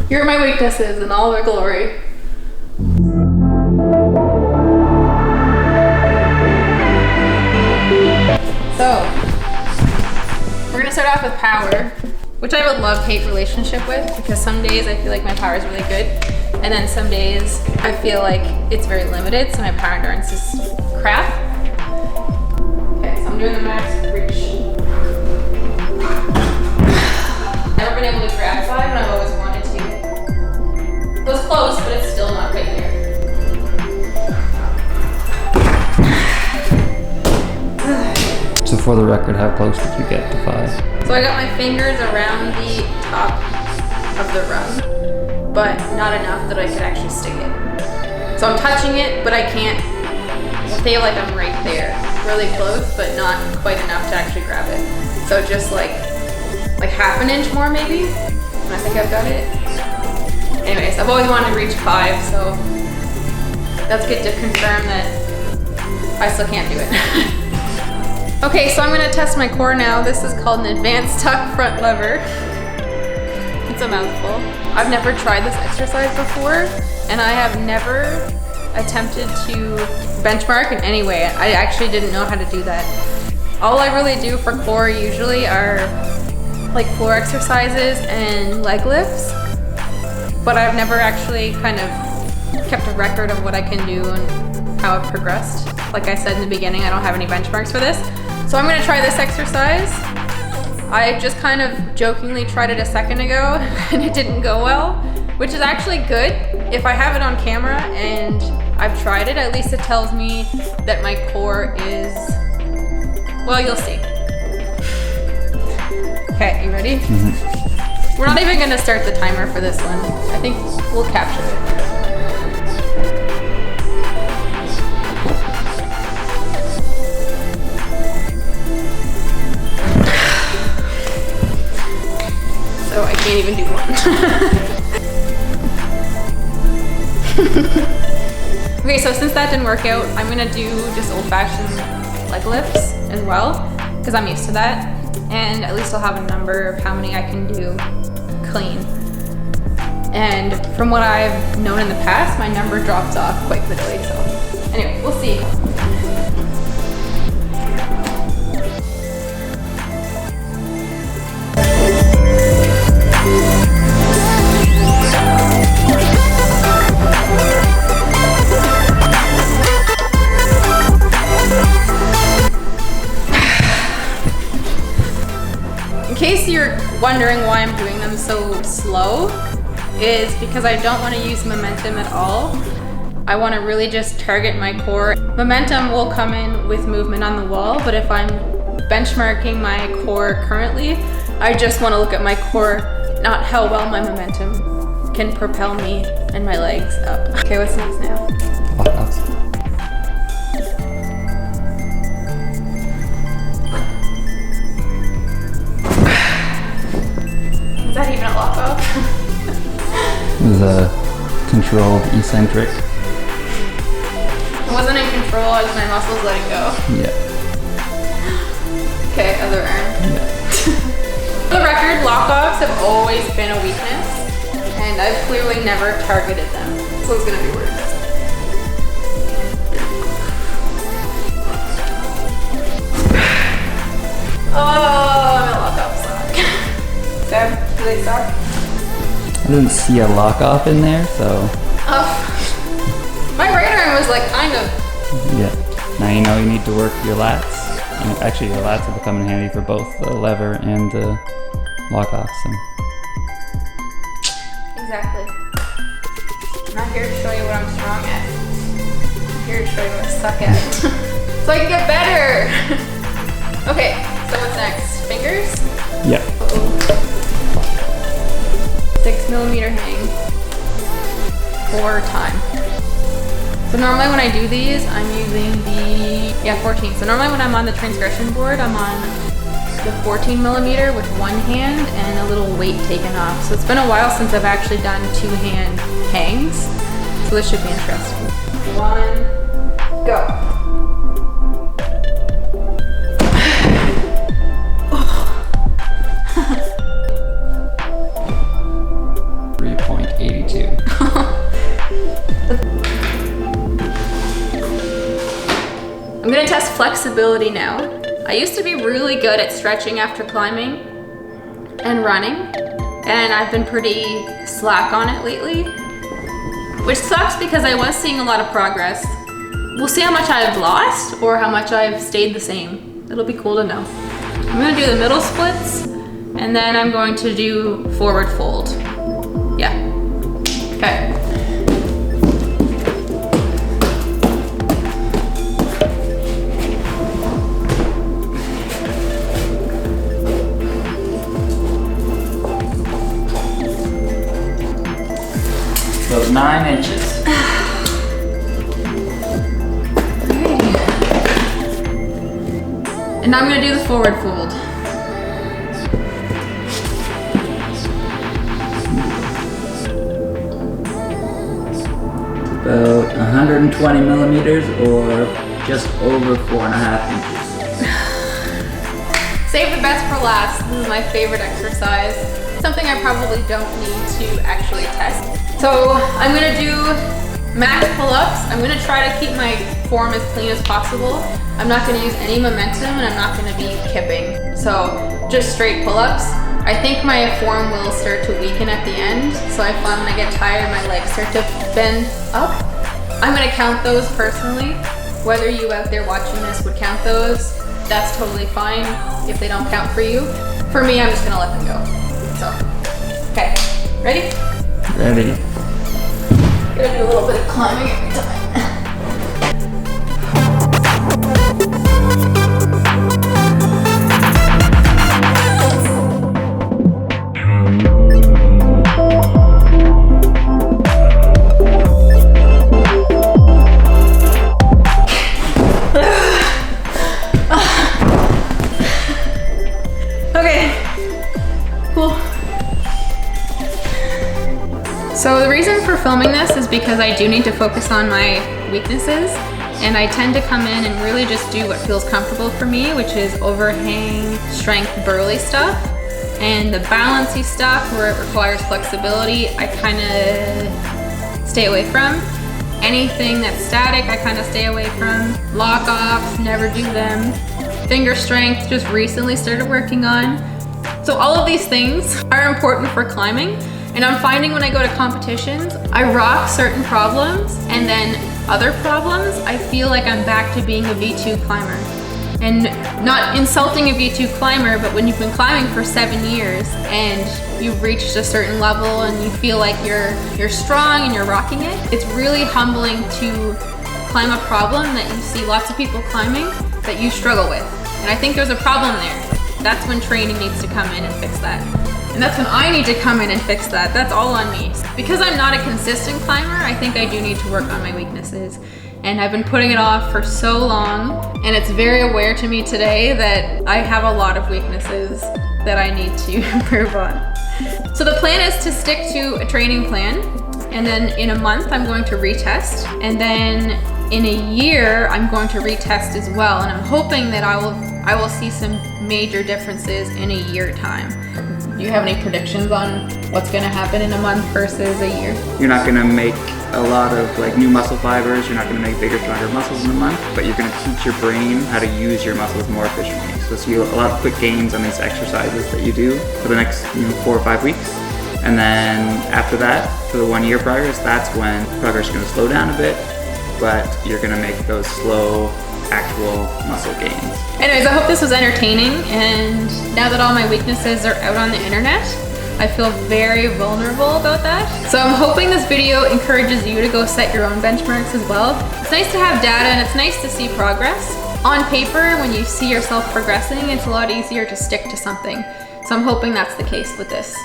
Here are my weaknesses in all their glory. So, we're gonna start off with power, which I have a love-hate relationship with because some days I feel like my power is really good, and then some days I feel like it's very limited, so my power endurance is crap. Okay, so I'm doing the max reach. Never been able to grab 5, and I've always wanted to. It was close, but it's still not quite there. So for the record, how close did you get to 5? So I got my fingers around the top of the rung, but not enough that I could actually stick it. So I'm touching it, but I can't feel like I'm right there. Really close, but not quite enough to actually grab it. So just like half an inch more maybe, and I think I've got it. Anyways, I've always wanted to reach 5, so that's good to confirm that I still can't do it. Okay, so I'm gonna test my core now. This is called an advanced tuck front lever. It's a mouthful. I've never tried this exercise before, and I have never attempted to benchmark in any way. I actually didn't know how to do that. All I really do for core usually are like floor exercises and leg lifts, but I've never actually kind of kept a record of what I can do and how I've progressed. Like I said in the beginning, I don't have any benchmarks for this. So I'm gonna try this exercise. I just kind of jokingly tried it a second ago and it didn't go well, which is actually good. If I have it on camera and I've tried it, at least it tells me that my core is, well, you'll see. Okay, you ready? Mm-hmm. We're not even gonna start the timer for this one. I think we'll capture it. So I can't even do one. Okay, so since that didn't work out, I'm gonna do just old-fashioned leg lifts as well, because I'm used to that. And at least I'll have a number of how many I can do clean. And from what I've known in the past, my number drops off quite quickly, so anyway, we'll see. In case you're wondering why I'm doing them so slow, is because I don't want to use momentum at all. I want to really just target my core. Momentum will come in with movement on the wall, but if I'm benchmarking my core currently, I just want to look at my core, not how well my momentum can propel me and my legs up. Okay, what's next now? Lock-offs. Is that even a lock-off? The controlled eccentric. I wasn't in control, I was my muscles letting go. Yeah. Okay, other arm. Yeah. For the record, lock-offs have always been a weakness, and I've clearly never targeted them, so it's gonna be worse. Oh, my lock-off suck. Deb, do they suck? I didn't see a lock-off in there, so... Oh. My right arm was like kind of... Yeah. Now you know you need to work your lats. And actually, your lats will come in handy for both the lever and the lock-off, so... Exactly. I'm not here to show you what I'm strong at. I'm here to show you what I suck at. So I can get better! Okay, so what's next? Fingers? Yeah. Uh-oh. 6mm hang. 4 time. So normally when I do these, I'm using the, 14. So normally when I'm on the transgression board, I'm on the 14mm with one hand and a little weight taken off. So it's been a while since I've actually done 2-hand hangs. So this should be interesting. 1, go. flexibility now. I used to be really good at stretching after climbing and running, and I've been pretty slack on it lately, which sucks because I was seeing a lot of progress. We'll see how much I've lost or how much I've stayed the same. It'll be cool to know. I'm gonna do the middle splits, and then I'm going to do forward fold. Yeah, okay. So 9 inches. And now I'm gonna do the forward fold. About 120 millimeters or just over 4.5 inches. Save the best for last. This is my favorite exercise. Something I probably don't need to actually test. So I'm gonna do max pull-ups. I'm gonna try to keep my form as clean as possible. I'm not gonna use any momentum and I'm not gonna be kipping. So just straight pull-ups. I think my form will start to weaken at the end. So I find when I get tired, my legs start to bend up. I'm gonna count those personally. Whether you out there watching this would count those, that's totally fine if they don't count for you. For me, I'm just gonna let them go. So, okay, ready? Ready. Gonna do a little bit of climbing every time. So the reason for filming this is because I do need to focus on my weaknesses, and I tend to come in and really just do what feels comfortable for me, which is overhang, strength, burly stuff. And the balancy stuff where it requires flexibility, I kind of stay away from. Anything that's static, I kind of stay away from. Lock offs, never do them. Finger strength, just recently started working on. So all of these things are important for climbing. And I'm finding when I go to competitions, I rock certain problems, and then other problems, I feel like I'm back to being a V2 climber. And not insulting a V2 climber, but when you've been climbing for 7 years and you've reached a certain level and you feel like you're strong and you're rocking it, it's really humbling to climb a problem that you see lots of people climbing that you struggle with. And I think there's a problem there. That's when training needs to come in and fix that. And that's when I need to come in and fix that. That's all on me. Because I'm not a consistent climber, I think I do need to work on my weaknesses. And I've been putting it off for so long, and it's very aware to me today that I have a lot of weaknesses that I need to improve on. So the plan is to stick to a training plan, and then in a month I'm going to retest, and then in a year I'm going to retest as well, and I'm hoping that I will see some major differences in a year time. Do you have any predictions on what's gonna happen in a month versus a year? You're not gonna make a lot of like new muscle fibers, you're not gonna make bigger, stronger muscles in a month, but you're gonna teach your brain how to use your muscles more efficiently. So see a lot of quick gains on these exercises that you do for the next 4 or 5 weeks. And then after that, for the 1 year progress, that's when progress is gonna slow down a bit, but you're gonna make those slow, actual muscle gains. Anyways, I hope this was entertaining, and now that all my weaknesses are out on the internet, I feel very vulnerable about that. So I'm hoping this video encourages you to go set your own benchmarks as well. It's nice to have data and it's nice to see progress. On paper, when you see yourself progressing, it's a lot easier to stick to something. So I'm hoping that's the case with this.